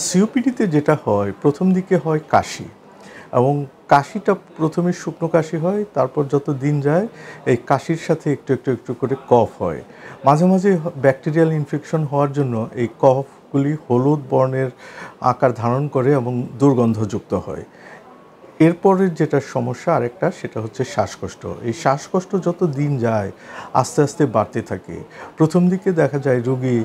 সিওপিডিতে যেটা হয় প্রথম দিকে হয় কাশি এবং কাশিটা প্রথমে শুকনো কাশি হয়, তারপর যত দিন যায় এই কাশির সাথে একটু একটু একটু করে কফ হয়। মাঝে মাঝে ব্যাকটেরিয়াল ইনফেকশন হওয়ার জন্য এই কফগুলি হলুদ বর্ণের আকার ধারণ করে এবং দুর্গন্ধযুক্ত হয়। এরপরের যেটা সমস্যা আরেকটা সেটা হচ্ছে শ্বাসকষ্ট। এই শ্বাসকষ্ট যত দিন যায় আস্তে আস্তে বাড়তে থাকে। প্রথম দিকে দেখা যায় রোগী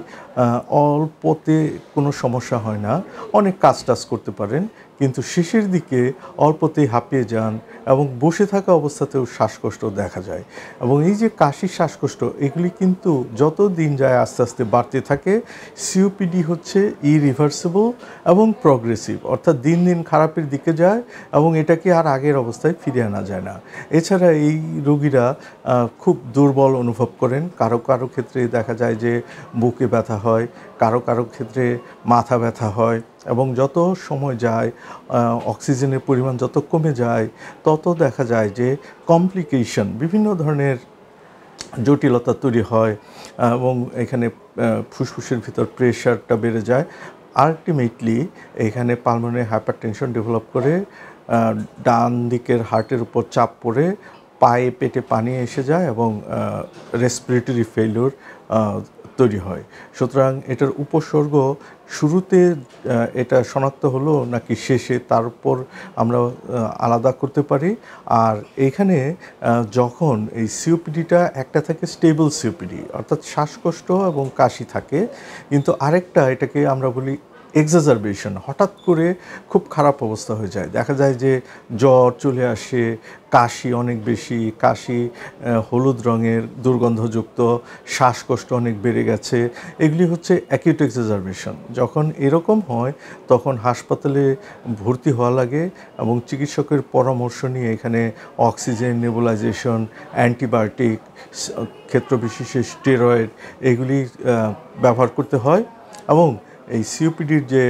অল্পতে কোনো সমস্যা হয় না, অনেক কাজ টাজ করতে পারেন, কিন্তু শেষের দিকে অল্পতেই হাঁপিয়ে যান এবং বসে থাকা অবস্থাতেও শ্বাসকষ্ট দেখা যায়। এবং এই যে কাশি শ্বাসকষ্ট এগুলি কিন্তু যত দিন যায় আস্তে আস্তে বাড়তে থাকে। সিওপিডি হচ্ছে ইরিভার্সিবল এবং প্রগ্রেসিভ, অর্থাৎ দিন দিন খারাপের দিকে যায় এবং এটাকে আর আগের অবস্থায় ফিরিয়ে আনা যায় না। এছাড়া এই রোগীরা খুব দুর্বল অনুভব করেন। কারো কারো ক্ষেত্রে দেখা যায় যে বুকে ব্যথা হয়, কারো কারো ক্ষেত্রে মাথা ব্যথা হয় এবং যত সময় যায় অক্সিজেনের পরিমাণ যত কমে যায় তত দেখা যায় যে কমপ্লিকেশন বিভিন্ন ধরনের জটিলতা তৈরি হয় এবং এখানে ফুসফুসের ভিতর প্রেশারটা বেড়ে যায়। আলটিমেটলি এখানে পালমোনারি হাইপারটেনশন ডেভেলপ করে, ডান দিকের হার্টের উপর চাপ পড়ে পায়ে পেটে পানি এসে যায় এবং রেসপিরেটরি ফেলিউর তৈরি হয়। সুতরাং এটার উপসর্গ শুরুতে এটা শনাক্ত হলো নাকি শেষে তার উপর আমরা আলাদা করতে পারি। আর এইখানে যখন এই সিওপিডিটা একটা থাকে স্টেবল সিওপিডি, অর্থাৎ শ্বাসকষ্ট এবং কাশি থাকে, কিন্তু আরেকটা এটাকে আমরা বলি এক্সাজারবেশন, হঠাৎ করে খুব খারাপ অবস্থা হয়ে যায়। দেখা যায় যে জ্বর চলে আসে, কাশি অনেক বেশি, কাশি হলুদ রঙের দুর্গন্ধযুক্ত, শ্বাসকষ্ট অনেক বেড়ে গেছে। এগুলি হচ্ছে অ্যাকিউট এক্সাজারবেশন। যখন এরকম হয় তখন হাসপাতালে ভর্তি হওয়া লাগে এবং চিকিৎসকের পরামর্শ নিয়ে এখানে অক্সিজেন নেবুলাইজেশন, অ্যান্টিবায়োটিক, ক্ষেত্রবিশেষে স্টেরয়েড এগুলি ব্যবহার করতে হয়। এবং এই সিওপিডির যে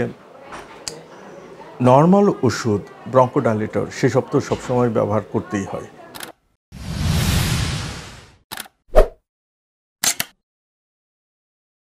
নর্মাল ওষুধ ব্রঙ্কোডাইলেটর সেসব তো সবসময় ব্যবহার করতেই হয়।